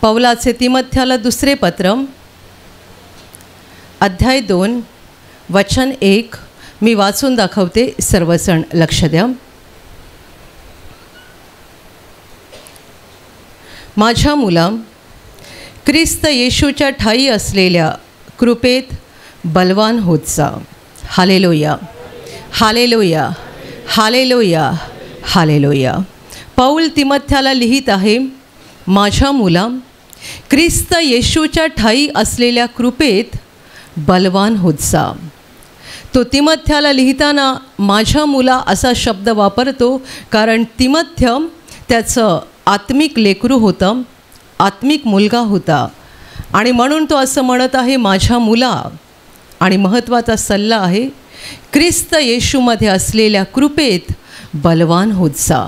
पौलाचे तिमथ्याला दुसरे पत्र अध्याय 2 वचन 1 मी वाचून दाखवते, सर्वजण लक्ष द्या. माझ्या मुला, ख्रिस्त येशूच्या ठायी असलेल्या कृपेत बलवान होत जा. हालेलुया, हालेलुया, हालेलुया, हालेलुया. पौल तिमथ्याला लिहित आहे, माझ्या मुला, ख्रिस्त येशूच्या ठायी असलेल्या कृपेत बलवान होत जा. तो तिमथ्याला लिहिताना माझ्या मुला असा शब्द वापरतो, कारण तिमथ्य त्याचं आत्मिक लेकरू होतं, आत्मिक मुलगा होता, आणि म्हणून तो असं म्हणत आहे, माझ्या मुला. आणि महत्त्वाचा सल्ला आहे, ख्रिस्त येशूमध्ये असलेल्या कृपेत बलवान होत जा.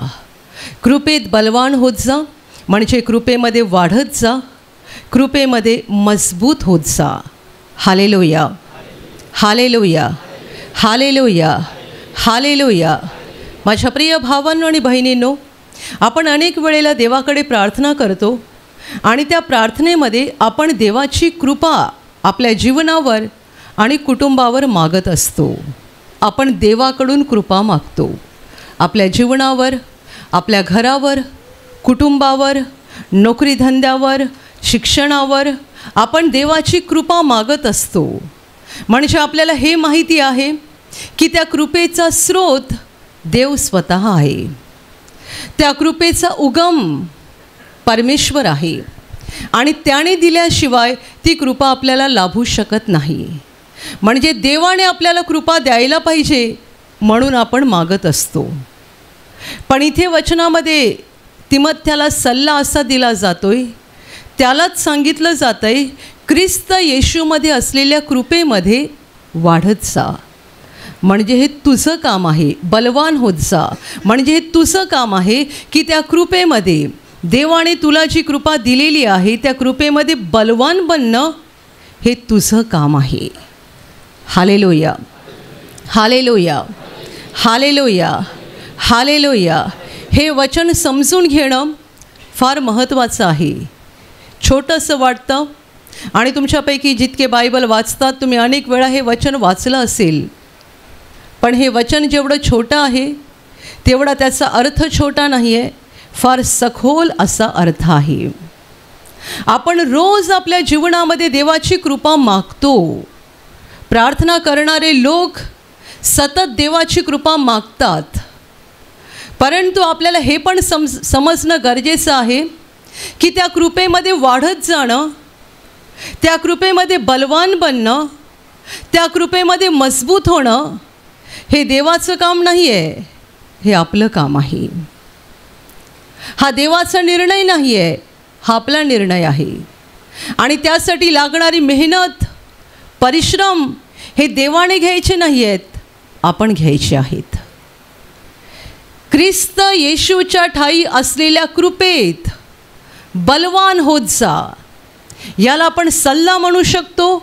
कृपेत बलवान होत जा म्हणजे कृपेमध्ये वाढत जा, कृपेमध्ये मजबूत होत जा. हालेलुया, हालेलुया, हालेलुया, हालेलुया. माझ्या प्रिय भावांनो आणि बहिणींनो, आपण अनेक वेळेला देवाकडे प्रार्थना करतो आणि त्या प्रार्थनेमध्ये आपण देवाची कृपा आपल्या जीवनावर आणि कुटुंबावर मागत असतो. आपण देवाकडून कृपा मागतो आपल्या जीवनावर, आपल्या घरावर, कुटुंबावर, नोकरीधंद्यावर, शिक्षणावर आपण देवाची कृपा मागत असतो. म्हणजे आपल्याला हे माहिती आहे की त्या कृपेचा स्रोत देव स्वतः आहे, त्या कृपेचा उगम परमेश्वर आहे, आणि त्याने दिल्याशिवाय ती कृपा आपल्याला लाभू शकत नाही. म्हणजे देवाने आपल्याला कृपा द्यायला पाहिजे म्हणून आपण मागत असतो. पण इथे वचनामध्ये तिमथ्याला सल्ला असा दिला जातोय, त्यालाच सांगितलं जातं आहे, ख्रिस्त येशूमध्ये असलेल्या कृपेमध्ये वाढत जा. म्हणजे हे तुझं काम आहे, बलवान होत जा. म्हणजे हे तुझं काम आहे की त्या कृपेमध्ये, देवाने तुला जी कृपा दिलेली आहे त्या कृपेमध्ये बलवान बनणं हे तुझं काम आहे. हालेलुया, हालेलुया, हालेलुया, हालेलुया. हे वचन समजून घेणं फार महत्त्वाचं आहे. छोटंसं वाटतं, आणि तुमच्यापैकी जितके बायबल वाचतात तुम्ही अनेक वेळा हे वचन वाचलं असेल, पण हे वचन जेवढं छोटं आहे तेवढा त्याचा अर्थ छोटा नाही आहे, फार सखोल असा अर्थ आहे. आपण रोज आपल्या जीवनामध्ये देवाची कृपा मागतो. प्रार्थना करणारे लोक सतत देवाची कृपा मागतात, परंतु आपल्याला हे पण समजणं गरजेचं आहे की त्या कृपेमध्ये वाढत जाणं, त्या कृपेमध्ये बलवान बनणं, त्या कृपेमध्ये मजबूत होणं हे देवाचं काम नाही आहे, हे आपलं काम आहे. हा देवाचा निर्णय नाही आहे, हा आपला निर्णय आहे. आणि त्यासाठी लागणारी मेहनत, परिश्रम हे देवाने घ्यायचे नाही आहेत, आपण घ्यायचे आहेत. ख्रिस्त येशूच्या ठायी असलेल्या कृपेत बलवान होत जा, याला आपण सल्ला म्हणू शकतो,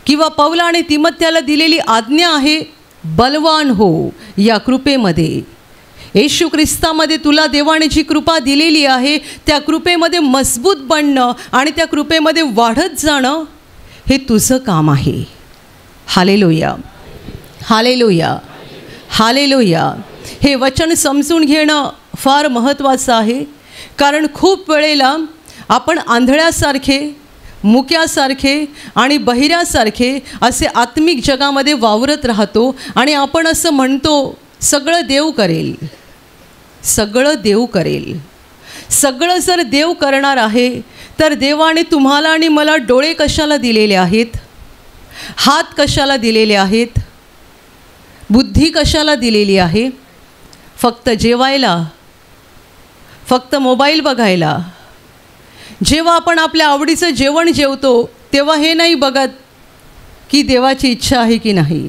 किंवा पौलाने तिमथ्याला दिलेली आज्ञा आहे, बलवान हो या कृपेमध्ये. येशू ख्रिस्तामध्ये तुला देवाने जी कृपा दिलेली आहे त्या कृपेमध्ये मजबूत बनणं आणि त्या कृपेमध्ये वाढत जाणं हे तुझं काम आहे. हालेलुया, हालेलुया, हालेलुया. हे वचन समजून घेणं फार महत्त्वाचं आहे, कारण खूप वेळेला आपण आंधळ्यासारखे, मुक्यासारखे आणि बहिऱ्यासारखे असे आत्मिक जगामध्ये वावरत राहतो, आणि आपण असं म्हणतो सगळं देव करेल, सगळं देव करेल. सगळं जर देव करणार आहे तर देवाने तुम्हाला आणि मला डोळे कशाला दिलेले आहेत, हात कशाला दिलेले आहेत, बुद्धी कशाला दिलेली आहे? फक्त जेवायला, फक्त मोबाईल बघायला. जेव्हा आपण आपल्या आवडीचं जेवण जेवतो तेव्हा हे नाही बघत की देवाची इच्छा आहे की नाही.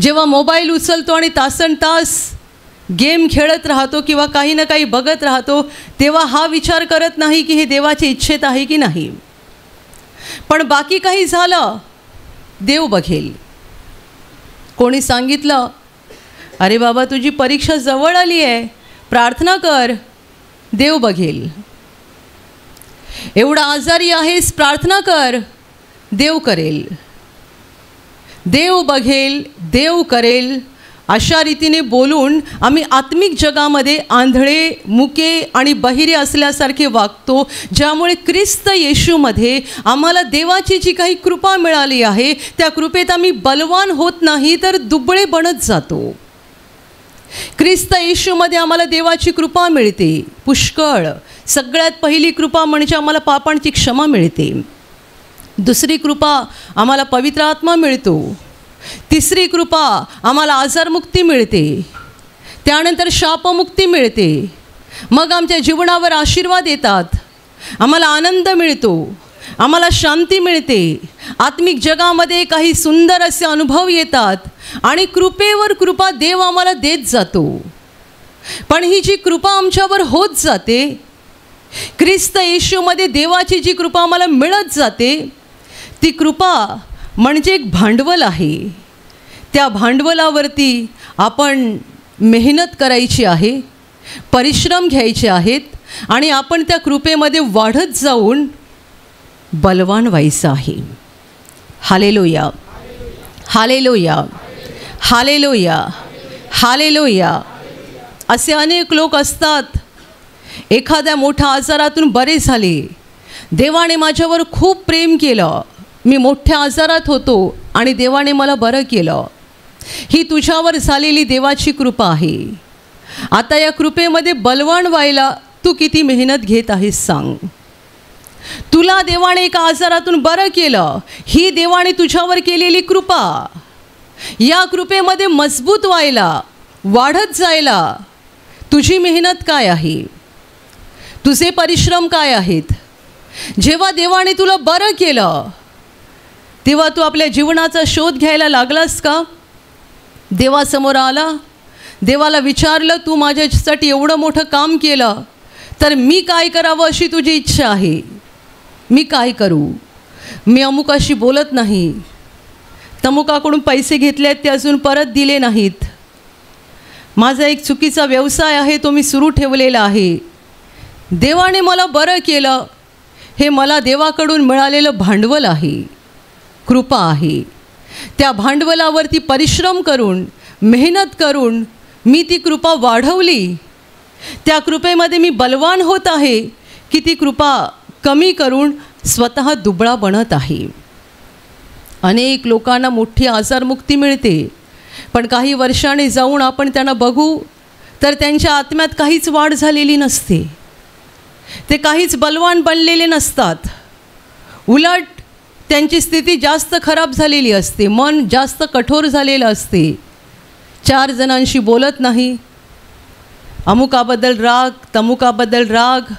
जेव्हा मोबाईल उचलतो आणि तासनतास गेम खेळत राहतो किंवा काही ना काही बघत राहतो तेव्हा हा विचार करत नाही की हे देवाची इच्छेत आहे की नाही. पण बाकी काही झालं देव बघेल. कोणी सांगितलं, अरे बाबा तुझी परीक्षा जवळ आली आहे, प्रार्थना कर, देव बघेल. एवढा आजारी आहेस, प्रार्थना कर, देव करेल, देव बघेल, देव करेल, अशा रीतीने बोलून आम्ही आत्मिक जगामध्ये आंधळे, मुके आणि बहिरे असल्यासारखे वागतो, ज्यामुळे ख्रिस्त येशूमध्ये आम्हाला देवाची जी काही कृपा मिळाली आहे त्या कृपेत आम्ही बलवान होत नाही, तर दुबळे बनत जातो. ख्रिस्त येशूमध्ये आम्हाला देवाची कृपा मिळते पुष्कळ. सगळ्यात पहिली कृपा म्हणजे आम्हाला पापांची क्षमा मिळते. दुसरी कृपा आम्हाला पवित्र आत्मा मिळतो. तिसरी कृपा आम्हाला आजारमुक्ती मिळते. त्यानंतर शापमुक्ती मिळते. मग आमच्या जीवनावर आशीर्वाद येतात, आम्हाला आनंद मिळतो, आम्हाला शांती मिळते, आत्मिक जगामध्ये काही सुंदर असे अनुभव येतात आणि कृपेवर कृपा देव आम्हाला देत जातो. पण ही जी कृपा आमच्यावर होत जाते, ख्रिस्त येशूमध्ये देवाची जी कृपा आम्हाला मिळत जाते, ती कृपा म्हणजे एक भांडवल आहे. त्या भांडवलावरती आपण मेहनत करायची आहे, परिश्रम घ्यायचे आहेत आणि आपण त्या कृपेमध्ये वाढत जाऊन बलवान व्हायचं आहे. हालेलुया, हालेलुया, हालेलुया, हालेलुया. असे अनेक लोक असतात, एखाद्या मोठ्या आजारातून बरे झाले, देवाने माझ्यावर खूप प्रेम केलं, मी मोठ्या आजारात होतो आणि देवाने मला बरं केलं. ही तुझ्यावर झालेली देवाची कृपा आहे. आता या कृपेमध्ये बलवान व्हायला तू किती मेहनत घेत आहेस सांग. तुला देवाने एका आजारातून बरं केलं, ही देवाने तुझ्यावर केलेली कृपा. या कृपेमध्ये मजबूत व्हायला, वाढत जायला तुझी मेहनत काय आहे, तुझे परिश्रम काय आहेत. जेव्हा देवाने तुला बरं केलं तेव्हा तू आपल्या जीवनाचा शोध घ्यायला लागलास का? देवासमोर आला, देवाला विचारलं, तू माझ्यासाठी एवढं मोठं काम केलं, तर मी काय करावं अशी तुझी इच्छा आहे, मी काय करू? मी अमुकाशी बोलत नाही, तमुकाकडून पैसे घेतले आहेत ते अजून परत दिले नाहीत, माझा एक चुकीचा व्यवसाय आहे तो मी सुरू ठेवलेला आहे. देवाने मला बरं केलं, हे मला देवाकडून मिळालेलं भांडवल आहे, कृपा आहे. त्या भांडवलावरती परिश्रम करून, मेहनत करून मी ती कृपा वाढवली. त्या कृपेमध्ये मी बलवान होत आहे की ती कृपा कमी करून स्वतः दुबळा बनत आहे. अनेक लोकांना मोठी आजारमुक्ती मिळते, पण काही वर्षांनी जाऊन आपण त्यांना बघू तर त्यांच्या आत्म्यात काहीच वाढ झालेली नसते, ते काहीच बलवान बनलेले नसतात. उलट त्यांची स्थिती जास्त खराब झालेली असते, मन जास्त कठोर झालेलं असते. 4 जणांशी बोलत नाही, अमुकाबद्दल राग, तमुकाबद्दल राग,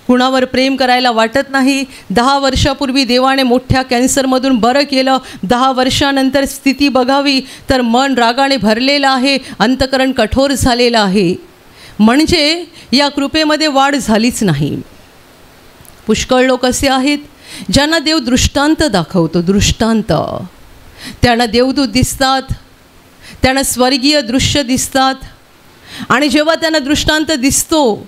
कुणावर प्रेम करायला वाटत नाही. 10 वर्षापूर्वी देवाने मोठ्या कॅन्सरमधून बरं केलं, 10 वर्षानंतर स्थिती बघावी तर मन रागाने भरलेलं आहे, अंतःकरण कठोर झालेलं आहे. म्हणजे या कृपेमध्ये वाढ झालीच नाही. पुष्कळ लोक असे आहेत ज्यांना देव दृष्टांत दाखवतो, दृष्टांत. त्यांना देवदूत दिसतात, त्यांना स्वर्गीय दृश्य दिसतात आणि जेव्हा त्यांना दृष्टांत दिसतो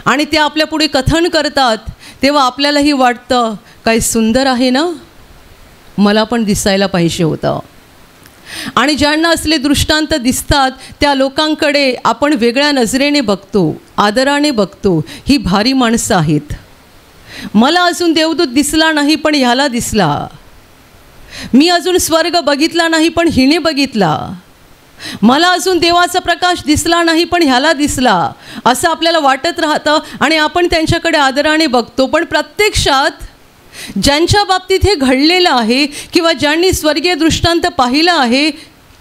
आणि ते आपल्यापुढे कथन करतात तेव्हा आपल्यालाही वाटतं काय सुंदर आहे ना, मला पण दिसायला पाहिजे होतं. आणि ज्यांना असले दृष्टांत दिसतात त्या लोकांकडे आपण वेगळ्या नजरेने बघतो, आदराने बघतो, ही भारी माणसं आहेत. मला अजून देवदूत दिसला नाही पण ह्याला दिसला, मी अजून स्वर्ग बघितला नाही पण हिने बघितला, मला अजून देवाचा प्रकाश दिसला नाही पण ह्याला दिसला, असं आपल्याला वाटत राहतं आणि आपण त्यांच्याकडे आदराने बघतो. पण प्रत्यक्षात ज्यांच्या बाबतीत हे घडलेलं आहे किंवा ज्यांनी स्वर्गीय दृष्टांत पाहिलं आहे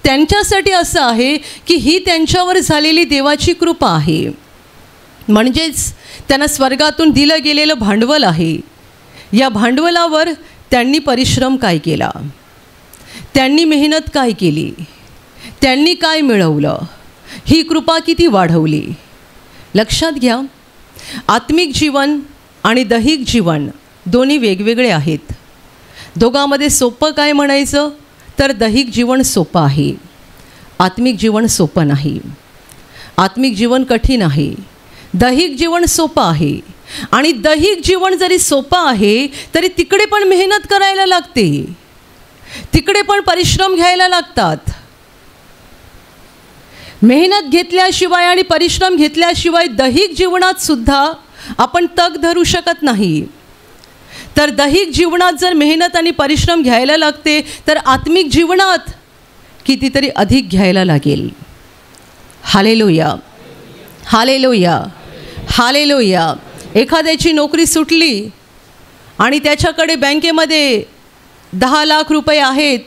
त्यांच्यासाठी असं आहे की ही त्यांच्यावर झालेली देवाची कृपा आहे. म्हणजेच त्यांना स्वर्गातून दिलं गेलेलं भांडवल आहे. या भांडवलावर त्यांनी परिश्रम काय केला, त्यांनी मेहनत काय केली, त्यांनी काय मिळवलं, ही कृपा किती वाढवली. लक्षात घ्या, आत्मिक जीवन आणि दैहिक जीवन दोन्ही वेगवेगळे आहेत. दोघांमध्ये सोपं काय म्हणायचं तर दैहिक जीवन सोपं आहे, आत्मिक जीवन सोपं नाही. आत्मिक जीवन कठीण आहे, दैहिक जीवन सोपं आहे. आणि दैहिक जीवन जरी सोपं आहे तरी तिकडे पण मेहनत करायला लागते, तिकडे पण परिश्रम घ्यायला लागतात. मेहनत घेतल्याशिवाय आणि परिश्रम घेतल्याशिवाय दैहिक जीवनात सुद्धा आपण तग धरू शकत नाही. तर दैहिक जीवनात जर मेहनत आणि परिश्रम घ्यायला लागते तर आत्मिक जीवनात कितीतरी अधिक घ्यायला लागेल. हालेलुया, हालेलुया, हालेलुया. एखाद्याची नोकरी सुटली आणि त्याच्याकडे बँकेमध्ये 10 लाख रुपये आहेत,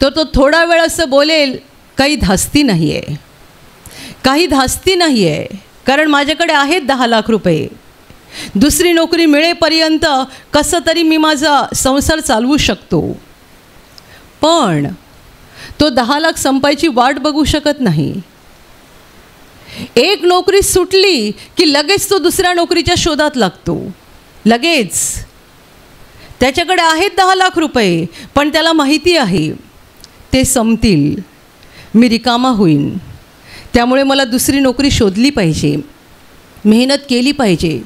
तर तो थोडा वेळ असं बोलेल, काही धास्ती नाही आहे, काही धास्ती नाही आहे, कारण माझ्याकडे आहेत 10 लाख रुपये. दुसरी नोकरी मिळेपर्यंत कसं तरी मी माझा संसार चालवू शकतो. पण तो 10 लाख संपायची वाट बघू शकत नाही. एक नोकरी सुटली की लगेच तो दुसऱ्या नोकरीच्या शोधात लागतो. लगेच त्याच्याकडे आहेत 10 लाख रुपये, पण त्याला माहिती आहे ते संपतील, मी रिकामा होईन, त्यामुळे मला दुसरी नोकरी शोधली पाहिजे, मेहनत केली पाहिजे,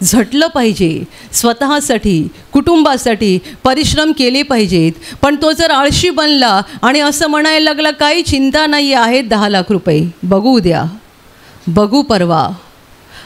झटलं पाहिजे, स्वतःसाठी कुटुंबासाठी परिश्रम केले पाहिजेत. पण तो जर आळशी बनला आणि असं म्हणायला लागला, काही चिंता नाही आहे, 10 लाख रुपये बघू उद्या, बघू परवा,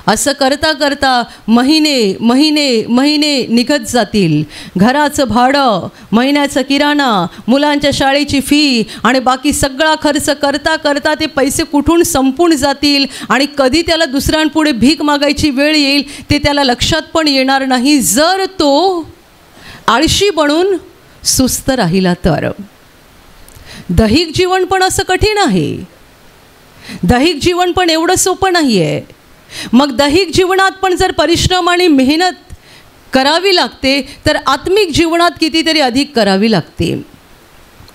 असं करता करता महिने महिने महिने निघत जातील. घराचं भाडं, महिन्याचं किराणा, मुलांच्या शाळेची फी आणि बाकी सगळा खर्च करता करता ते पैसे कुठून संपून जातील आणि कधी त्याला दुसऱ्यांपुढे भीक मागायची वेळ येईल ते त्याला लक्षात पण येणार नाही, जर तो आळशी बनून सुस्त राहिला तर. दैहिक जीवन पण असं कठीण आहे, दैहिक जीवन पण एवढं सोपं नाही आहे. मग दैहिक जीवनात पण जर परिश्रम आणि मेहनत करावी लागते तर आत्मिक जीवनात कितीतरी अधिक करावी लागते.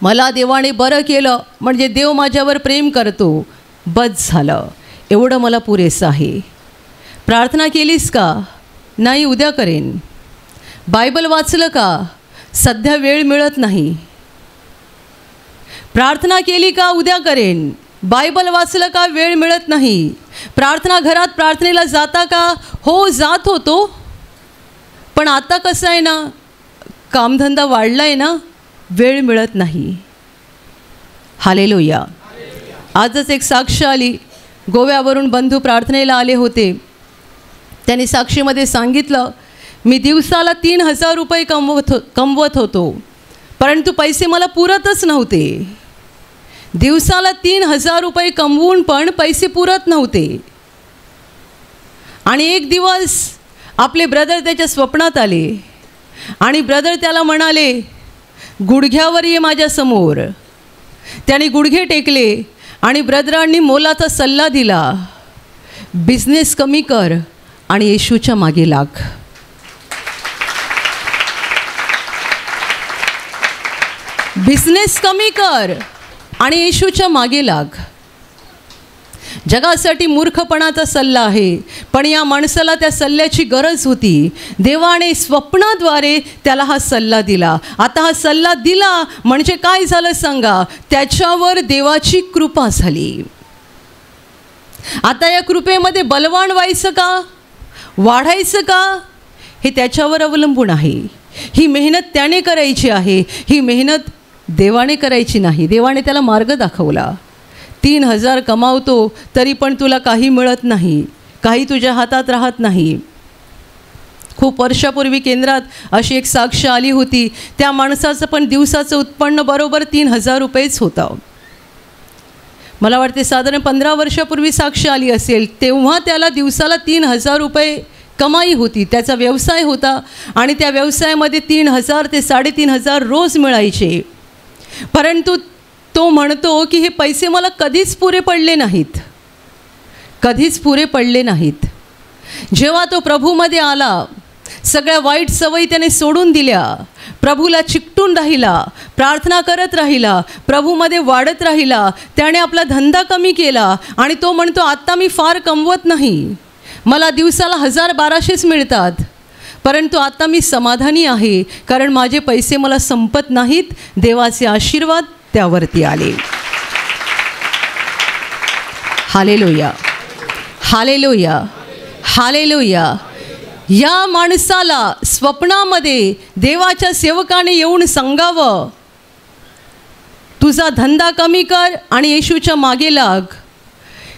मला देवाने बरं केलं म्हणजे देव माझ्यावर प्रेम करतो, बस झालं, एवढं मला पुरेसं आहे. प्रार्थना केलीस का? नाही, उद्या करेन. बायबल वाचलं का? सध्या वेळ मिळत नाही. प्रार्थना केली का? उद्या करेन. बायबल वाचलं का? वेळ मिळत नाही. प्रार्थना घरात प्रार्थनेला जाता का? हो, जात होतो, पण आता कसं आहे ना, कामधंदा वाढला आहे ना, वेळ मिळत नाही. हालेलुया. आजच एक साक्ष आली, गोव्यावरून बंधू प्रार्थनेला आले होते. त्यांनी साक्षीमध्ये सांगितलं, मी दिवसाला 3,000 रुपये कमवत होतो, परंतु पैसे मला पुरतच नव्हते. दिवसाला 3,000 रुपये कमवून पण पैसे पुरत नव्हते. आणि एक दिवस आपले ब्रदर त्याच्या स्वप्नात आले आणि ब्रदर त्याला म्हणाले, गुडघ्यावर ये माझ्यासमोर. त्याने गुडघे टेकले आणि ब्रदरांनी मोलाचा सल्ला दिला, बिझनेस कमी कर आणि येशूच्या मागे लाग. बिझनेस कमी कर आणि येशूच्या मागे लाग. जगासाठी मूर्खपणाचा सल्ला आहे, पण या माणसाला त्या सल्ल्याची गरज होती. देवाने स्वप्नाद्वारे त्याला हा सल्ला दिला. आता हा सल्ला दिला म्हणजे काय झालं सांगा? त्याच्यावर देवाची कृपा झाली. आता या कृपेमध्ये बलवान व्हायचं का, वाढायचं का, हे त्याच्यावर अवलंबून आहे. ही मेहनत त्याने करायची आहे, ही मेहनत देवाने करायची नाही. देवाने त्याला मार्ग दाखवला. 3,000 कमावतो तरी पण तुला काही मिळत नाही, काही तुझ्या हातात राहत नाही. खूप वर्षापूर्वी केंद्रात अशी एक साक्ष आली होती. त्या माणसाचं पण दिवसाचं उत्पन्न बरोबर 3,000 रुपयेच होतं. मला वाटते साधारण 15 वर्षापूर्वी साक्ष आली असेल. तेव्हा त्याला दिवसाला 3,000 रुपये कमाई होती. त्याचा व्यवसाय होता आणि त्या व्यवसायामध्ये 3,000 ते 3,500 रोज मिळायचे. परंतु तो म्हणतो की हे पैसे मला कधीच पुरे पडले नाहीत, कधीच पुरे पडले नाहीत. जेव्हा तो प्रभूमध्ये आला, सगळ्या वाईट सवयी त्याने सोडून दिल्या, प्रभूला चिकटून राहिला, प्रार्थना करत राहिला, प्रभूमध्ये वाढत राहिला, त्याने आपला धंदा कमी केला आणि तो म्हणतो, आत्ता मी फार कमवत नाही, मला दिवसाला 1,000-1,200 मिळतात, परंतु आता मी समाधानी आहे, कारण माझे पैसे मला संपत नाहीत. देवाचे आशीर्वाद त्यावरती आले. हालेलुया, हालेलुया, हालेलुया. या माणसाला स्वप्नामध्ये देवाच्या सेवकाने येऊन सांगावं, तुझा धंदा कमी कर आणि येशूच्या मागे लाग.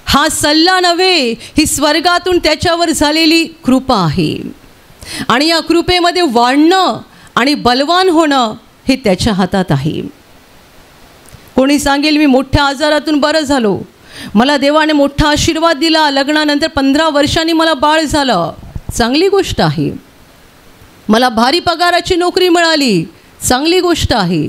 हा सल्ला नव्हे, ही स्वर्गातून त्याच्यावर झालेली कृपा आहे. आणि या कृपेमध्ये वाढणं आणि बलवान होणं हे त्याच्या हातात आहे. कोणी सांगेल मी मोठ्या आजारातून बरं झालो, मला देवाने मोठा आशीर्वाद दिला, लग्नानंतर 15 वर्षांनी मला बाळ झालं, चांगली गोष्ट आहे. मला भारी पगाराची नोकरी मिळाली, चांगली गोष्ट आहे.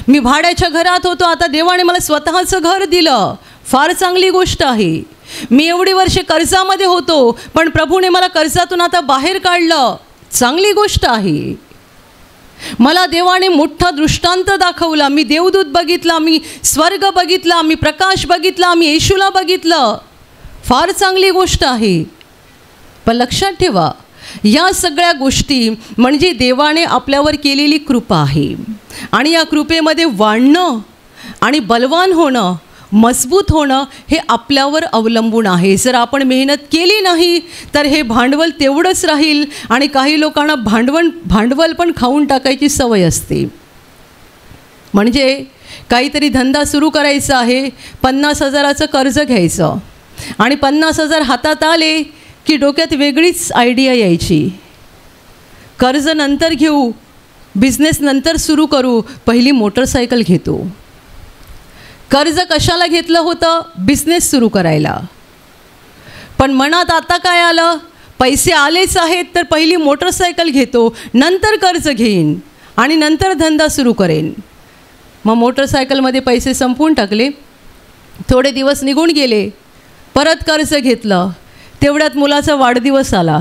मी भाड्याच्या घरात होतो, आता देवाने मला स्वतःचं घर दिलं, फार चांगली गोष्ट आहे. मी एवढी वर्षे कर्जामध्ये होतो, पण प्रभूने मला कर्जातून आता बाहेर काढलं, चांगली गोष्ट आहे. मला देवाने मोठा दृष्टांत दाखवला, मी देवदूत बघितला, मी स्वर्ग बघितला, मी प्रकाश बघितला, मी येशूला बघितलं, फार चांगली गोष्ट आहे. पण लक्षात ठेवा, या सगळ्या गोष्टी म्हणजे देवाने आपल्यावर केलेली कृपा आहे. आणि या कृपेमध्ये वाढणं आणि बलवान होणं, मजबूत होणं हे आपल्यावर अवलंबून आहे. जर आपण मेहनत केली नाही तर हे भांडवल तेवढंच राहील. आणि काही लोकांना भांडवल पण खाऊन टाकायची सवय असते. म्हणजे काहीतरी धंदा सुरू करायचा आहे, 50,000चं कर्ज घ्यायचं आणि 50,000 हातात आले की डोक्यात वेगळीच आयडिया यायची, कर्ज नंतर घेऊ, बिझनेस नंतर सुरू करू, पहिली मोटरसायकल घेतो. कर्ज कशाला घेतलं होतं? बिझनेस सुरू करायला. पण मनात आता काय आलं, पैसे आलेच आहेत तर पहिली मोटरसायकल घेतो, नंतर कर्ज घेईन आणि नंतर धंदा सुरू करेन. मग मोटरसायकलमध्ये पैसे संपवून टाकले, थोडे दिवस निघून गेले, परत कर्ज घेतलं, तेवढ्यात मुलाचा वाढदिवस आला.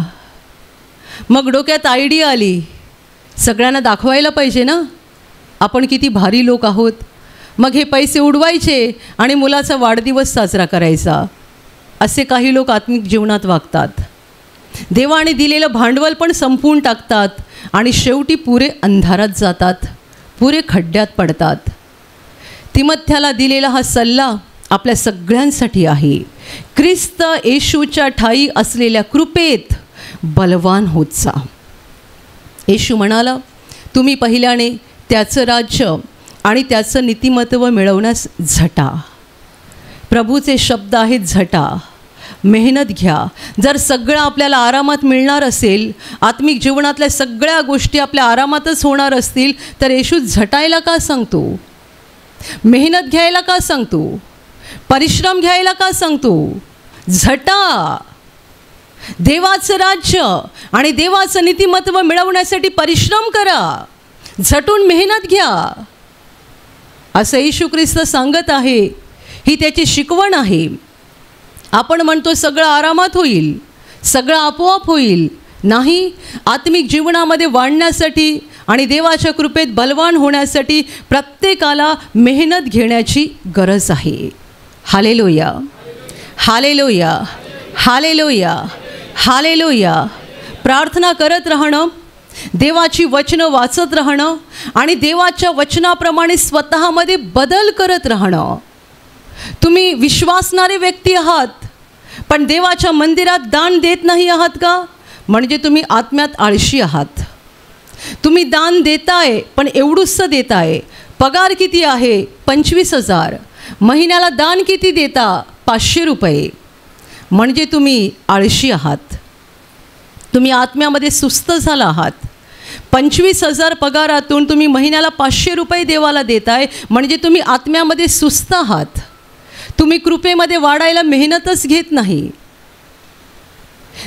मग डोक्यात आयडिया आली, सगळ्यांना दाखवायला पाहिजे ना आपण किती भारी लोक आहोत. मग हे पैसे उडवायचे आणि मुलाचा वाढदिवस साजरा करायचा. असे काही लोक आत्मिक जीवनात वागतात. देवाने दिलेलं भांडवल पण संपवून टाकतात आणि शेवटी पुरे अंधारात जातात, पुरे खड्ड्यात पडतात. तिमथ्याला दिलेला हा सल्ला आपल्या सगळ्यांसाठी आहे. ख्रिस्त येशूच्या ठायी असलेल्या कृपेत बलवान होत जा. येशू म्हणाला, तुम्ही पहिल्याने त्याचं राज्य आणि त्याचं नीतिमत्व मिळवण्यास झटा. प्रभूचे शब्द आहेत झटा, मेहनत घ्या. जर सगळं आपल्याला आरामात मिळणार असेल, आत्मिक जीवनातल्या सगळ्या गोष्टी आपल्या आरामातच होणार असतील, तर येशू झटायला का सांगतो? मेहनत घ्यायला का सांगतो? परिश्रम घ्यायला का सांगतो? झटा. देवाचं राज्य आणि देवाचं नीतिमत्व मिळवण्यासाठी परिश्रम करा, झटून मेहनत घ्या, असं येशू ख्रिस्त सांगत आहे. ही त्याची शिकवण आहे. आपण म्हणतो सगळं आरामात होईल, सगळं आपोआप होईल. नाही, आत्मिक जीवनामध्ये वाढण्यासाठी आणि देवाच्या कृपेत बलवान होण्यासाठी प्रत्येकाला मेहनत घेण्याची गरज आहे. हालेलुया, हालेलुया, हालेलुया, हालेलुया. प्रार्थना करत राहणं, देवाची वचनं वाचत राहणं आणि देवाच्या वचनाप्रमाणे स्वतःमध्ये बदल करत राहणं. तुम्ही विश्वासणारे व्यक्ती आहात, पण देवाच्या मंदिरात दान देत नाही आहात का? म्हणजे तुम्ही आत्म्यात आळशी आहात. तुम्ही दान देताय पण एवढूसं देताय. पगार किती आहे? 25,000. महिन्याला दान किती देता? 500 रुपये. म्हणजे तुम्ही आळशी आहात, तुम्ही आत्म्यामध्ये सुस्त झाला आहात. 25,000 पगारातून तुम्ही महिन्याला 500 रुपये देवाला देताय, म्हणजे तुम्ही आत्म्यामध्ये सुस्त आहात. तुम्ही कृपेमध्ये वाढायला मेहनतच घेत नाही.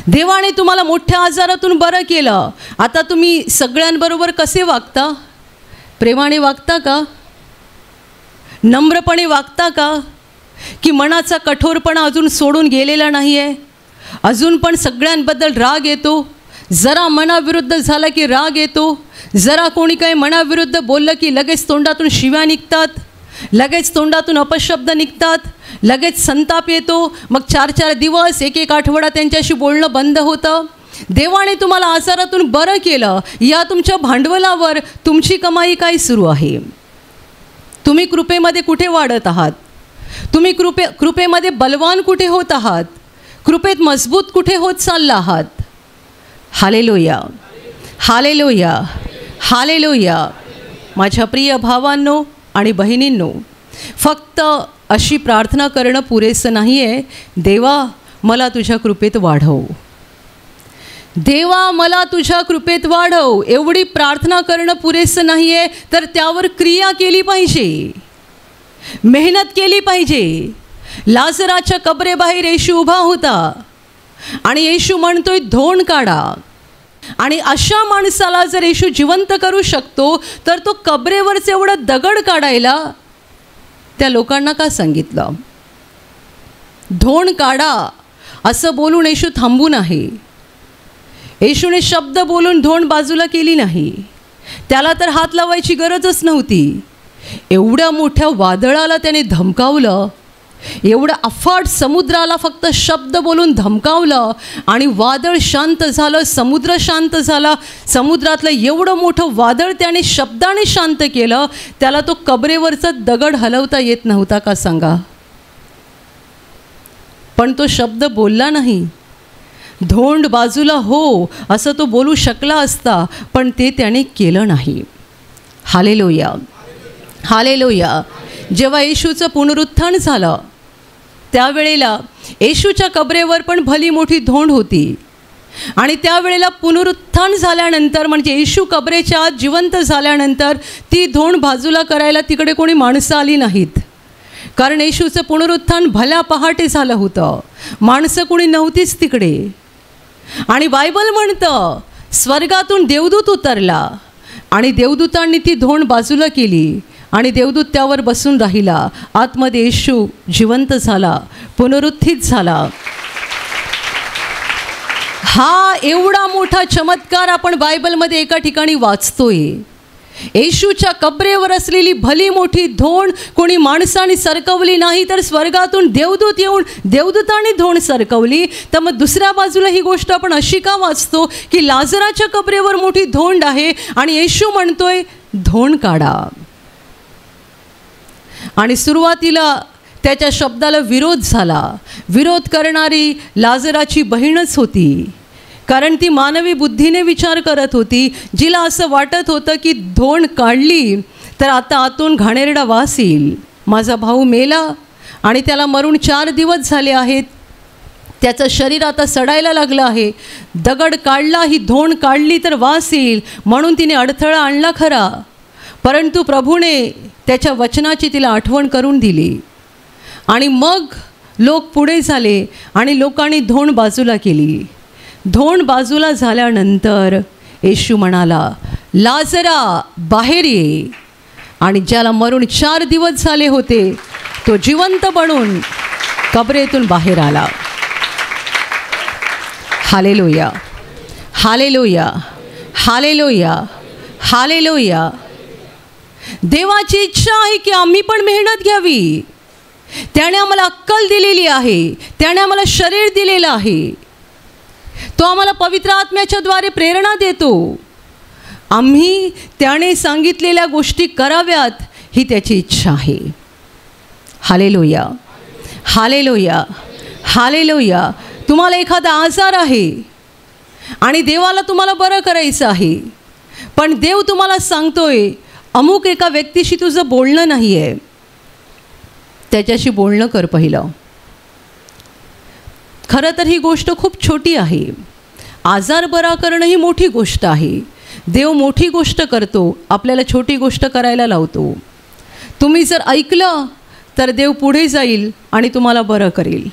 देवाने तुम्हाला मोठ्या आजारातून बरं केलं, आता तुम्ही सगळ्यांबरोबर कसे वागता? प्रेमाने वागता का? नम्रपणे वागता का? की मनाचा कठोरपणा अजून सोडून गेलेला नाही आहे? अजून पण सगळ्यांबद्दल राग येतो. जरा मनाविरुद्ध झालं की राग येतो. जरा कोणी काही मनाविरुद्ध बोललं की लगेच तोंडातून शिव्या निघतात, लगेच तोंडातून अपशब्द निघतात, लगेच संताप येतो. मग 4-4 दिवस, 1-1 आठवडा त्यांच्याशी बोलणं बंद होतं. देवाने तुम्हाला आजारातून बरं केलं, या तुमच्या भांडवलावर तुमची कमाई काय सुरू आहे? तुम्ही कृपेमध्ये कुठे वाढत आहात? तुम्ही कृपेमध्ये बलवान कुठे होत आहात? कृपेत मजबूत कुठे होत चालला आहात? हालेलुया, हालेलुया, हालेलुया. माझ्या प्रिय भावांनो आणि बहिणींनो, फक्त अशी प्रार्थना करणं पुरेसं नाही आहे, देवा मला तुझ्या कृपेत वाढव, देवा मला तुझ्या कृपेत वाढव, एवढी प्रार्थना करणं पुरेसं नाही आहे, तर त्यावर क्रिया केली पाहिजे, मेहनत केली पाहिजे. लाजराच्या कबरेबाहेर येशू उभा होता आणि येशू म्हणतोय धोंड काढा. आणि अशा माणसाला जर येशू जिवंत करू शकतो, तर तो कबरेवरच एवढा दगड काढायला त्या लोकांना का सांगितलं? धोंड काढा असं बोलून येशू थांबून आहे. येशूने शब्द बोलून धोंड बाजूला केली नाही. त्याला तर हात लावायची गरजच नव्हती. एवढ्या मोठ्या वादळाला त्याने धमकावलं, एवढं अफाट समुद्राला फक्त शब्द बोलून धमकावलं आणि वादळ शांत झालं, समुद्र शांत झाला. समुद्रातलं एवढं मोठं वादळ त्याने शब्दाने शांत केलं. त्याला तो कबरेवरचा दगड हलवता येत नव्हता का सांगा? पण तो शब्द बोलला नाही. धोंड बाजूला हो असं तो बोलू शकला असता, पण ते त्याने केलं नाही. Hallelujah, hallelujah. जेव्हा येशूचं पुनरुत्थान झालं त्यावेळेला येशूच्या कबरेवर पण भली मोठी धोंड होती. आणि त्यावेळेला पुनरुत्थान झाल्यानंतर, म्हणजे येशू कबरेच्या आत जिवंत झाल्यानंतर ती धोंड बाजूला करायला तिकडे कोणी माणसं आली नाहीत. कारण येशूचं पुनरुत्थान भल्या पहाटे झालं होतं, माणसं कोणी नव्हतीच तिकडे. आणि बायबल म्हणतं स्वर्गातून देवदूत उतरला आणि देवदूतांनी ती धोंड बाजूला केली आणि देवदूत त्यावर बसून राहिला. आतमध्ये येशू जिवंत झाला, पुनरुत्थित झाला. हा एवढा मोठा चमत्कार आपण बायबलमध्ये एका ठिकाणी वाचतोय. येशूच्या कबरेवर असलेली भली मोठी धोंड कोणी माणसाने सरकवली नाही, तर स्वर्गातून देवदूत येऊन देवदूताने धोंड सरकवली. तर मग दुसऱ्या बाजूला ही गोष्ट आपण अशी का वाचतो की लाजराच्या कबरेवर मोठी धोंड आहे आणि येशू म्हणतोय धोंड काढा. आणि सुरुवातीला त्याच्या शब्दाला विरोध झाला. विरोध करणारी लाजराची बहीणच होती, कारण ती मानवी बुद्धीने विचार करत होती. जिला असं वाटत होतं की धोंड काढली तर आता आतून घाणेरडा वास येईल. माझा भाऊ मेला आणि त्याला मरून 4 दिवस झाले आहेत, त्याचं शरीर आता सडायला लागलं आहे. दगड काढला, ही धोंड काढली तर वास येईल, म्हणून तिने अडथळा आणला खरा, परंतु प्रभूने त्याच्या वचनाची तिला आठवण करून दिली. आणि मग लोक पुढे झाले आणि लोकांनी धोंड बाजूला केली. धोंड बाजूला झाल्यानंतर येशू म्हणाला लाजरा बाहेर ये. आणि ज्याला मरून 4 दिवस झाले होते तो जिवंत बनून कबरेतून बाहेर आला. हालेलुया, हालेलुया, हालेलुया, हालेलुया. देवाची इच्छा आहे की आम्ही पण मेहनत घ्यावी. त्याने आम्हाला अक्कल दिलेली आहे, त्याने आम्हाला शरीर दिलेलं आहे, तो आम्हाला पवित्र आत्म्याच्या द्वारे प्रेरणा देतो. आम्ही त्याने सांगितलेल्या गोष्टी कराव्यात ही त्याची इच्छा आहे. हालेलुया, हालेलुया, हालेलुया. तुम्हाला एखादा आजार आहे आणि देवाला तुम्हाला बरं करायचं आहे, पण देव तुम्हाला सांगतोय अमुक एका व्यक्तीशी तुझं बोलणं नाही आहे, त्याच्याशी बोलणं कर पहिलं. खरं तर ही गोष्ट खूप छोटी आहे. आजार बरा करणं ही मोठी गोष्ट आहे. देव मोठी गोष्ट करतो, आपल्याला छोटी गोष्ट करायला लावतो. तुम्ही जर ऐकलं तर देव पुढे जाईल आणि तुम्हाला बरं करेल.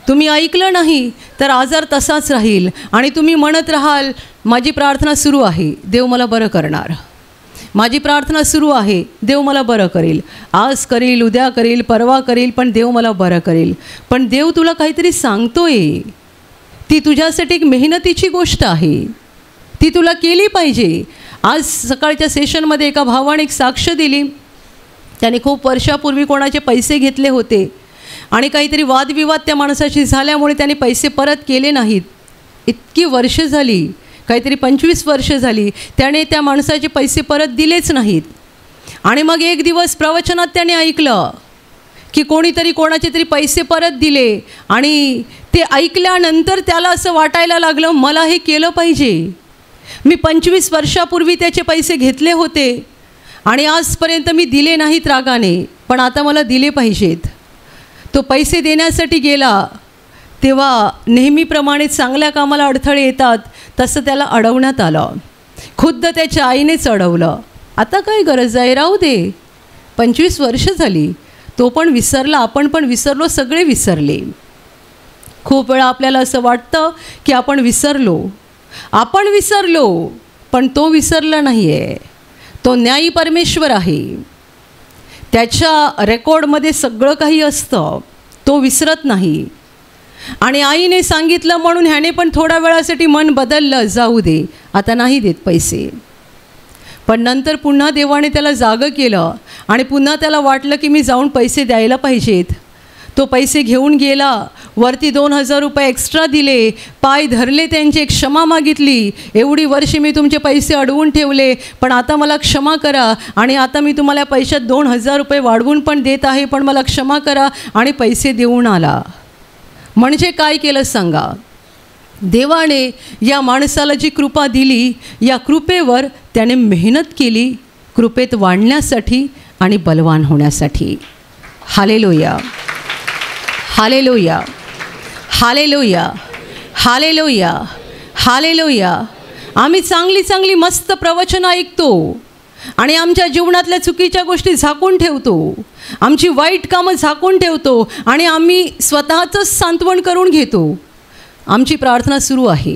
तुम्ही ऐकलं नाही तर आजार तसाच राहील आणि तुम्ही म्हणत राहाल माझी प्रार्थना सुरू आहे, देव मला बरं करणार. माझी प्रार्थना सुरू आहे, देव मला बरं करेल. आज करेल, उद्या करेल, परवा करेल, पण देव मला बरं करेल. पण देव तुला काहीतरी सांगतोय, ती तुझ्यासाठी एक मेहनतीची गोष्ट आहे, ती तुला केली पाहिजे. आज सकाळच्या सेशनमध्ये एका भावाने एक साक्ष दिली. त्याने खूप वर्षापूर्वी कोणाचे पैसे घेतले होते आणि काहीतरी वादविवाद त्या माणसाशी झाल्यामुळे त्याने पैसे परत केले नाहीत. इतकी वर्ष झाली, काहीतरी 25 वर्ष झाली, त्याने त्या माणसाचे पैसे परत दिलेच नाहीत. आणि मग एक दिवस प्रवचनात त्याने ऐकलं की कोणीतरी कोणाचे तरी पैसे परत दिले आणि ते ऐकल्यानंतर त्याला असं वाटायला लागलं मला हे केलं पाहिजे. मी 25 वर्षापूर्वी त्याचे पैसे घेतले होते आणि आजपर्यंत मी दिले नाहीत रागाने, पण आता मला दिले पाहिजेत. तो पैसे देण्यासाठी गेला तेव्हा नेहमीप्रमाणे चांगल्या कामाला अडथळे येतात तसं त्याला अडवण्यात आलं. खुद्द त्याच्या आईनेच अडवलं. आता काय गरज आहे, राहू दे, 25 वर्ष झाली. तो पण विसरला, आपण पण विसरलो, सगळे विसरले. खूप वेळा आपल्याला असं वाटतं की आपण विसरलो, पण तो विसरला नाही आहे. तो न्यायी परमेश्वर आहे. त्याच्या रेकॉर्डमध्ये सगळं काही असतं, तो विसरत नाही. आणि आईने सांगितलं म्हणून ह्याने पण थोड्या वेळासाठी मन बदललं, जाऊ दे आता नाही देत पैसे. पण नंतर पुन्हा देवाने त्याला जागं केलं आणि पुन्हा त्याला वाटलं की मी जाऊन पैसे द्यायला पाहिजेत. तो पैसे घेऊन गेला, वरती 2000 रुपये एक्स्ट्रा दिले, पाय धरले त्यांचे, क्षमा मागितली. एवढी वर्षे मी तुमचे पैसे अडवून ठेवले, पण आता मला क्षमा करा आणि आता मी तुम्हाला पैशात 2000 रुपये वाढवून पण देत आहे, पण मला क्षमा करा, आणि पैसे देऊन आला. म्हणजे काय केलं सांगा? देवाने या माणसाला जी कृपा दिली, या कृपेवर त्याने मेहनत केली, कृपेत वाढण्यासाठी आणि बलवान होण्यासाठी. हालेलुया, हालेलुया, हालेलुया, हालेलुया, हालेलुया. आम्ही चांगली चांगली मस्त प्रवचनं ऐकतो आणि आमच्या जीवनातल्या चुकीच्या गोष्टी झाकून ठेवतो, आमची वाईट कामं झाकून ठेवतो आणि आम्ही स्वतःचंच सांत्वन करून घेतो. आमची प्रार्थना सुरू आहे,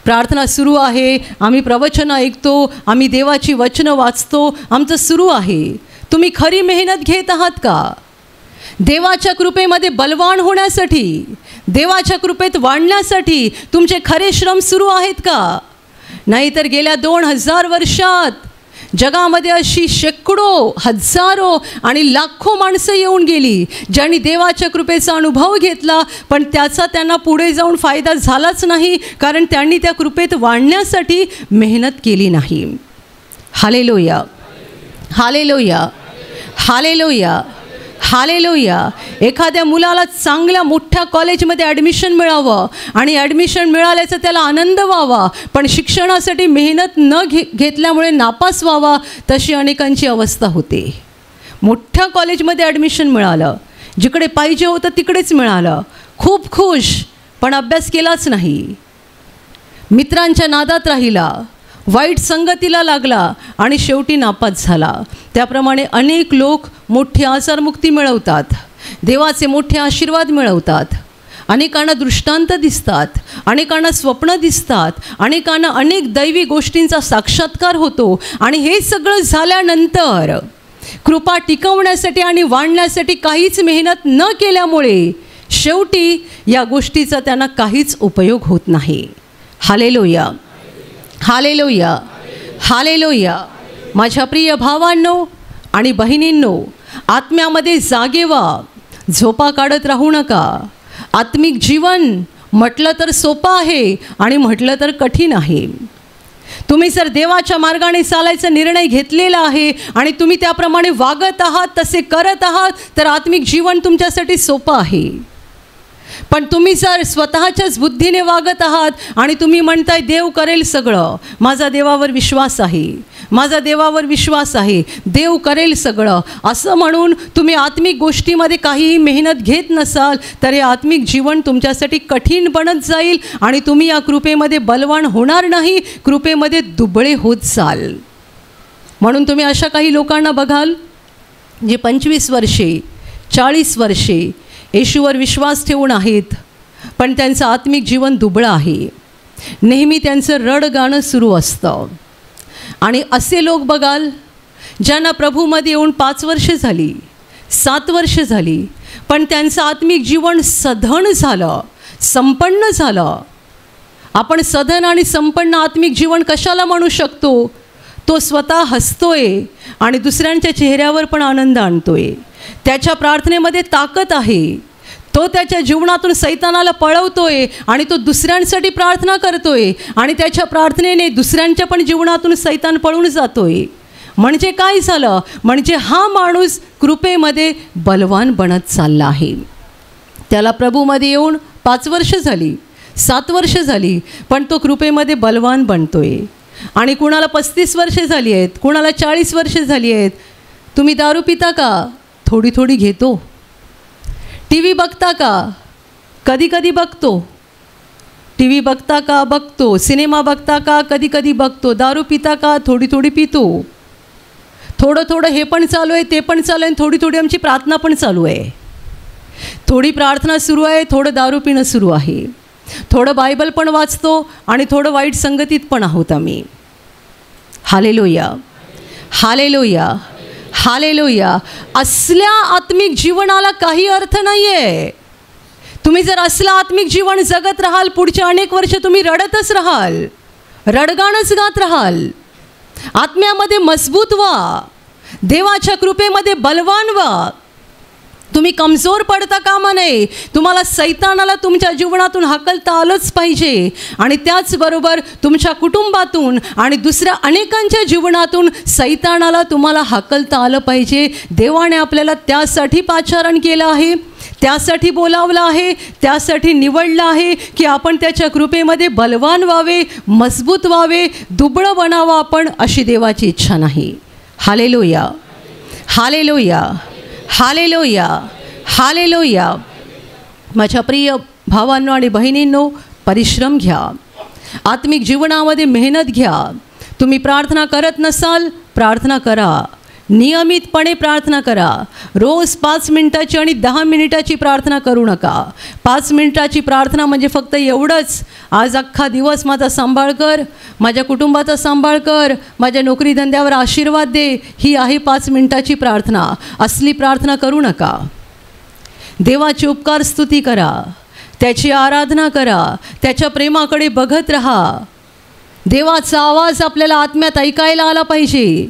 प्रार्थना सुरू आहे, आम्ही प्रवचनं ऐकतो, आम्ही देवाची वचनं वाचतो, आमचं सुरू आहे. तुम्ही खरी मेहनत घेत आहात का? देवाच्या कृपेमध्ये बलवान होण्यासाठी, देवाच्या कृपेत वाढण्यासाठी तुमचे खरे श्रम सुरू आहेत का? नाहीतर गेल्या 2000 वर्षात जगामध्ये अशी शेकडो, हजारो आणि लाखो माणसं येऊन गेली ज्यांनी देवाच्या कृपेचा अनुभव घेतला, पण त्याचा त्यांना पुढे जाऊन फायदा झालाच नाही, कारण त्यांनी त्या कृपेत वाढण्यासाठी मेहनत केली नाही. हालेलुया, हालेलुया, हालेलुया, हालेलुया. एखाद्या मुलाला चांगल्या मोठ्या कॉलेजमध्ये ॲडमिशन मिळावं आणि ॲडमिशन मिळाल्याचा त्याला आनंद व्हावा, पण शिक्षणासाठी मेहनत न घेतल्यामुळे नापास व्हावा, तशी अनेकांची अवस्था होते. मोठ्या कॉलेजमध्ये ॲडमिशन मिळालं, जिकडे पाहिजे होतं तिकडेच मिळालं, खूप खुश, पण अभ्यास केलाच नाही, मित्रांच्या नादात राहिला, वाईट संगतीला लागला आणि शेवटी नापास झाला. त्याप्रमाणे अनेक लोक मोठी आजारमुक्ती मिळवतात, देवाचे मोठे आशीर्वाद मिळवतात, अनेकांना दृष्टांत दिसतात, अनेकांना स्वप्न दिसतात, अनेकांना अनेक दैवी गोष्टींचा साक्षात्कार होतो. आणि हे सगळं झाल्यानंतर कृपा टिकवण्यासाठी आणि वाढण्यासाठी काहीच मेहनत न केल्यामुळे शेवटी या गोष्टीचा त्यांना काहीच उपयोग होत नाही. हालेलुया, हालेलुया, हालेलुया. माझ्या प्रिय भावांनो आणि बहिणींनो, आत्म्यामध्ये जागे व्हा, झोपा काढत राहू नका. आत्मिक जीवन म्हटलं तर सोपं आहे आणि म्हटलं तर कठीण आहे. तुम्ही जर देवाच्या मार्गाने चालायचा निर्णय घेतलेला आहे आणि तुम्ही त्याप्रमाणे वागत आहात, तसे करत आहात, तर आत्मिक जीवन तुमच्यासाठी सोपं आहे. पण तुम्ही जर स्वतःच्याच बुद्धीने वागत आहात आणि तुम्ही म्हणताय देव करेल सगळं, माझा देवावर विश्वास आहे, माझा देवावर विश्वास आहे, देव करेल सगळं, असं म्हणून तुम्ही आत्मिक गोष्टीमध्ये काहीही मेहनत घेत नसाल, तर हे आत्मिक जीवन तुमच्यासाठी कठीण बनत जाईल आणि तुम्ही या कृपेमध्ये बलवान होणार नाही, कृपेमध्ये दुबळे होत जाल. म्हणून तुम्ही अशा काही लोकांना बघाल जे 25 वर्षे 40 वर्षे येशूवर विश्वास ठेवून आहेत, पण त्यांचं आत्मिक जीवन दुबळं आहे. नेहमी त्यांचं रडगाणं सुरू असतं. आणि असे लोक बघाल ज्यांना प्रभूमध्ये येऊन 5 वर्ष झाली, 7 वर्ष झाली, पण त्यांचं आत्मिक जीवन सधन झालं, संपन्न झालं. आपण सधन आणि संपन्न आत्मिक जीवन कशाला म्हणू शकतो? तो स्वतः हसतोय आणि दुसऱ्यांच्या चेहऱ्यावर पण आनंद आणतोय. त्याच्या प्रार्थनेमध्ये ताकद आहे. तो त्याच्या जीवनातून सैतानाला पळवतोय आणि तो दुसऱ्यांसाठी प्रार्थना करतोय आणि त्याच्या प्रार्थनेने दुसऱ्यांच्या पण जीवनातून सैतान पळून जातोय. म्हणजे काय झालं? म्हणजे हा माणूस कृपेमध्ये बलवान बनत चालला आहे. त्याला प्रभूमध्ये येऊन 5 वर्ष झाली, 7 वर्ष झाली, पण तो कृपेमध्ये बलवान बनतोय. आणि कुणाला 35 वर्षे झाली आहेत, कुणाला 40 वर्षे झाली आहेत. तुम्ही दारू पिता का? थोडी थोडी घेतो. टी व्ही बघता का? कधी कधी बघतो. टी व्ही बघता का? बघतो. सिनेमा बघता का? कधी कधी बघतो. दारू पिता का? थोडी थोडी पितो. थोडं थोडं हे पण चालू आहे, ते पण चालू आहे, थोडी थोडी आमची प्रार्थना पण चालू आहे. थोडी प्रार्थना सुरू आहे, थोडं दारू पिणं सुरू आहे. थोडं बायबल पण वाचतो आणि थोडं वाईट संगतीत पण आहोत आम्ही. हालेलुया, हालेलुया, हालेलुया. असल्या आत्मिक जीवनाला काही अर्थ नाही आहे. तुम्ही जर असलं आत्मिक जीवन जगत राहाल, पुढच्या अनेक वर्ष तुम्ही रडतच राहाल, रडगाणच गात राहाल. आत्म्यामध्ये मजबूत व्हा, देवाच्या कृपेमध्ये बलवान व्हा. तुम्ही कमजोर पडता कामा नये. तुम्हाला सैतानाला तुमच्या जीवनातून हाकलता आलंच पाहिजे. आणि त्याचबरोबर तुमच्या कुटुंबातून आणि दुसऱ्या अनेकांच्या जीवनातून सैतानाला तुम्हाला हाकलता आलं पाहिजे. देवाने आपल्याला त्यासाठी पाचारण केलं आहे, त्यासाठी बोलावलं आहे, त्यासाठी निवडलं आहे की आपण त्याच्या कृपेमध्ये बलवान व्हावे, मजबूत व्हावे, दुबळं बनावं आपण, अशी देवाची इच्छा नाही. हालेलुया, हालेलुया, हालेलुया, हालेलुया. माझ्या प्रिय भावांनो आणि बहिणींनो, परिश्रम घ्या, आत्मिक जीवनामध्ये मेहनत घ्या. तुम्ही प्रार्थना करत नसाल, प्रार्थना करा, नियमितपणे प्रार्थना करा. रोज 5 मिनिटाची आणि 10 मिनिटाची प्रार्थना करू नका. 5 मिनिटाची प्रार्थना म्हणजे फक्त एवढंच, आज अख्खा दिवस माझा सांभाळ कर, माझ्या कुटुंबाचा सांभाळ कर, माझ्या नोकरीधंद्यावर आशीर्वाद दे, ही आहे 5 मिनिटाची प्रार्थना. असली प्रार्थना करू नका. देवाची उपकार स्तुती करा, त्याची आराधना करा, त्याच्या प्रेमाकडे बघत राहा. देवाचा आवाज आपल्याला आत्म्यात ऐकायला आला पाहिजे.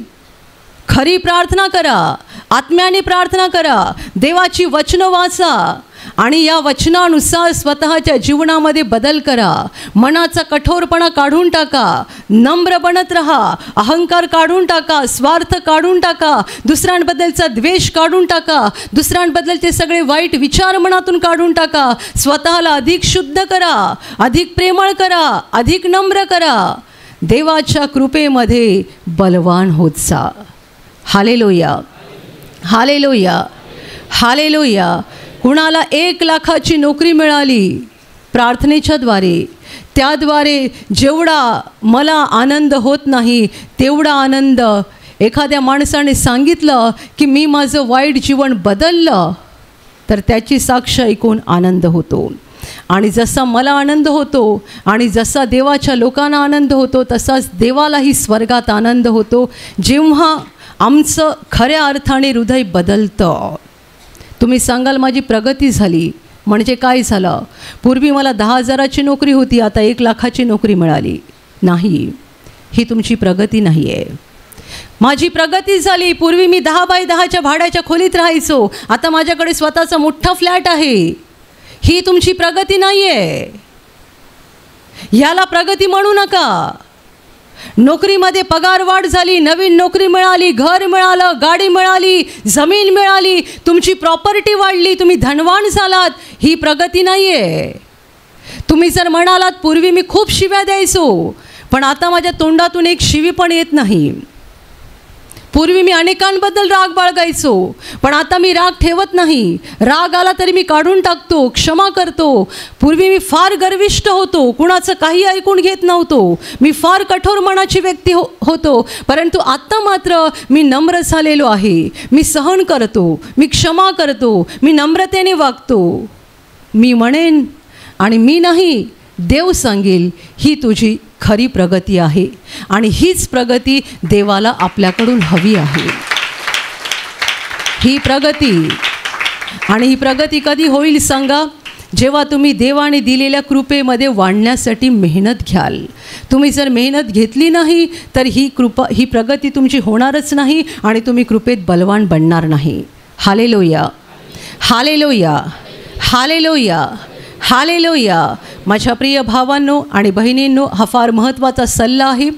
खरी प्रार्थना करा, आत्म्याने प्रार्थना करा, देवाची वचनं वाचा आणि या वचनानुसार स्वतःच्या जीवनामध्ये बदल करा. मनाचा कठोरपणा काढून टाका, नम्र बनत राहा, अहंकार काढून टाका, स्वार्थ काढून टाका, दुसऱ्यांबद्दलचा द्वेष काढून टाका, दुसऱ्यांबद्दलचे सगळे वाईट विचार मनातून काढून टाका. स्वतःला अधिक शुद्ध करा, अधिक प्रेमळ करा, अधिक नम्र करा. देवाच्या कृपेमध्ये बलवान होत जा. हालेलुया, हालेलुया, हालेलुया. कुणाला 1 लाखाची नोकरी मिळाली प्रार्थनेच्या द्वारे, त्याद्वारे जेवढा मला आनंद होत नाही तेवढा आनंद एखाद्या माणसाने सांगितलं की मी माझं वाईट जीवन बदललं, तर त्याची साक्ष ऐकून आनंद होतो. आणि जसा मला आनंद होतो आणि जसा देवाच्या लोकांना आनंद होतो, तसाच देवालाही स्वर्गात आनंद होतो, जेव्हा आमचं खऱ्या अर्थाने हृदय बदलतं. तुम्ही सांगाल माझी प्रगती झाली, म्हणजे काय झालं? पूर्वी मला 10,000ची नोकरी होती, आता 1 लाखाची नोकरी मिळाली. नाही, ही तुमची प्रगती नाही आहे. माझी प्रगती झाली, पूर्वी मी 10 बाय 10च्या भाड्याच्या खोलीत राहायचो, आता माझ्याकडे स्वतःचा मोठा फ्लॅट आहे. ही तुमची प्रगती नाही आहे. ह्याला प्रगती म्हणू नका. नोकरीमध्ये पगार वाढ झाली, नवीन नोकरी मिळाली, घर मिळालं, गाडी मिळाली, जमीन मिळाली, तुमची प्रॉपर्टी वाढली, तुम्ही धनवान झालात, ही प्रगती नाही आहे. तुम्ही जर म्हणालात पूर्वी मी खूप शिव्या द्यायचो, पण आता माझ्या तोंडातून एक शिवी पण येत नाही. पूर्वी मी अनेकांबद्दल राग बाळगायचो, पण आता मी राग ठेवत नाही. राग आला तरी मी काढून टाकतो, क्षमा करतो. पूर्वी मी फार गर्विष्ठ होतो, कुणाचं काही ऐकून घेत नव्हतो, मी फार कठोर मनाची व्यक्ती होतो, परंतु आत्ता मात्र मी नम्र झालेलो आहे. मी सहन करतो, मी क्षमा करतो, मी नम्रतेने वागतो. मी म्हणेन आणि मी नाही, देव सांगेल, ही तुझी खरी प्रगती आहे आणि हीच प्रगती देवाला आपल्याकडून हवी आहे. ही प्रगती, आणि ही प्रगती कधी होईल सांगा? जेव्हा तुम्ही देवाने दिलेल्या कृपेमध्ये वाढण्यासाठी मेहनत घ्याल. तुम्ही जर मेहनत घेतली नाही तर ही प्रगती तुमची होणारच नाही आणि तुम्ही कृपेत बलवान बनणार नाही. हालेलुया, हालेलुया, हालेलुया, हालेलुया. माझ्या प्रिय भावांनो आणि बहिणींनो, हा फार महत्त्वाचा सल्ला आहे.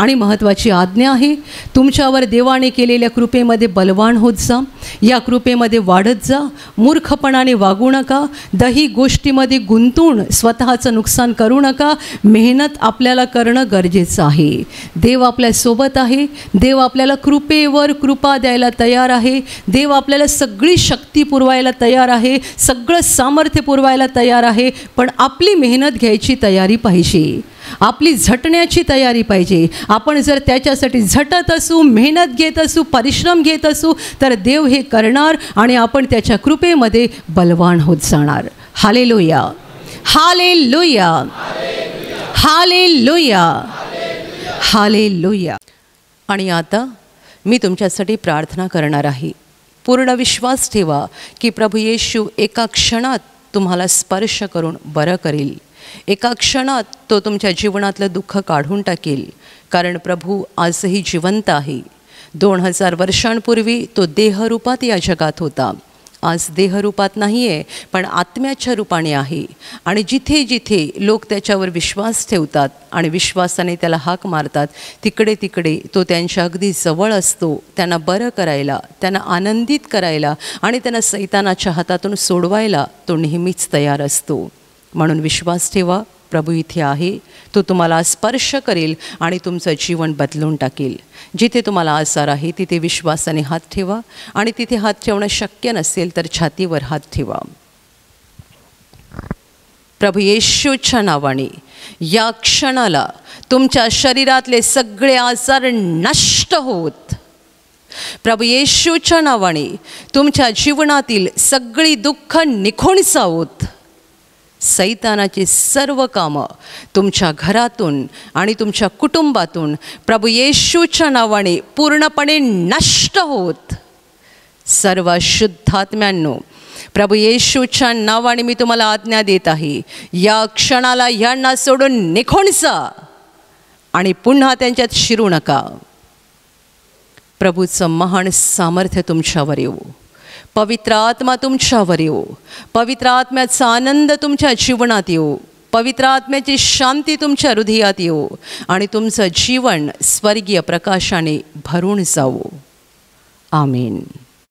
आणि महत्त्वाची आज्ञा आहे, तुमच्यावर देवाने केलेल्या कृपेमध्ये बलवान होत जा, या कृपेमध्ये वाढत जा, मूर्खपणाने वागू नका, दही गोष्टीमध्ये गुंतून स्वतःचं नुकसान करू नका, मेहनत आपल्याला करणं गरजेचं आहे. देव आपल्यासोबत आहे, देव आपल्याला कृपेवर कृपा द्यायला तयार आहे, देव आपल्याला सगळी शक्ती पुरवायला तयार आहे, सगळं सामर्थ्य पुरवायला तयार आहे, पण आपली मेहनत घ्यायची तयारी पाहिजे, आपली झटण्याची तयारी पाहिजे. आपण जर त्याच्यासाठी झटत असू, मेहनत घेत असू, परिश्रम घेत असू, तर देव हे करणार आणि आपण त्याच्या कृपेमध्ये बलवान होत जाणार. हालेलुया, हालेलुया, हालेलुया, हालेलुया. आणि आता मी तुमच्यासाठी प्रार्थना करणार आहे. पूर्ण विश्वास ठेवा की प्रभू येशू एका क्षणात तुम्हाला स्पर्श करून बरं करेल. एका क्षणात तो तुमच्या जीवनातलं दुःख काढून टाकेल, कारण प्रभू आजही जिवंत आहे. 2000 वर्षांपूर्वी तो देहरूपात या जगात होता, आज देहरूपात नाही आहे, पण आत्म्याच्या रूपाने आहे. आणि जिथे जिथे लोक त्याच्यावर विश्वास ठेवतात आणि विश्वासाने त्याला हाक मारतात, तिकडे तिकडे तो त्यांच्या अगदी जवळ असतो, त्यांना बरं करायला, त्यांना आनंदित करायला आणि त्यांना सैतानाच्या हातातून सोडवायला तो नेहमीच तयार असतो. म्हणून विश्वास ठेवा, प्रभू इथे आहे, तो तुम्हाला स्पर्श करेल आणि तुमचं जीवन बदलून टाकेल. जिथे तुम्हाला आजार आहे तिथे विश्वासाने हात ठेवा आणि तिथे हात ठेवणं शक्य नसेल तर छातीवर हात ठेवा. प्रभू येशूच्या नावाने या क्षणाला तुमच्या शरीरातले सगळे आजार नष्ट होत, प्रभू येशूच्या नावाने तुमच्या जीवनातील सगळी दुःख निघून जावोत. सैतानाची सर्व कामं तुमच्या घरातून आणि तुमच्या कुटुंबातून प्रभू येशूच्या नावाने पूर्णपणे नष्ट होत. सर्व शुद्धात्म्यांनो, प्रभू येशूच्या नावाने मी तुम्हाला आज्ञा देत आहे, या क्षणाला यांना सोडून निघून जा आणि पुन्हा त्यांच्यात शिरू नका. प्रभूचं महान सामर्थ्य तुमच्यावर येऊ, पवित्र आत्मा तुमच्यावर येऊ, पवित्र आत्म्याचा आनंद तुमच्या जीवनात येऊ, पवित्र आत्म्याची शांती तुमच्या हृदयात येऊ आणि तुमचं जीवन स्वर्गीय प्रकाशाने भरून जावो. आमीन.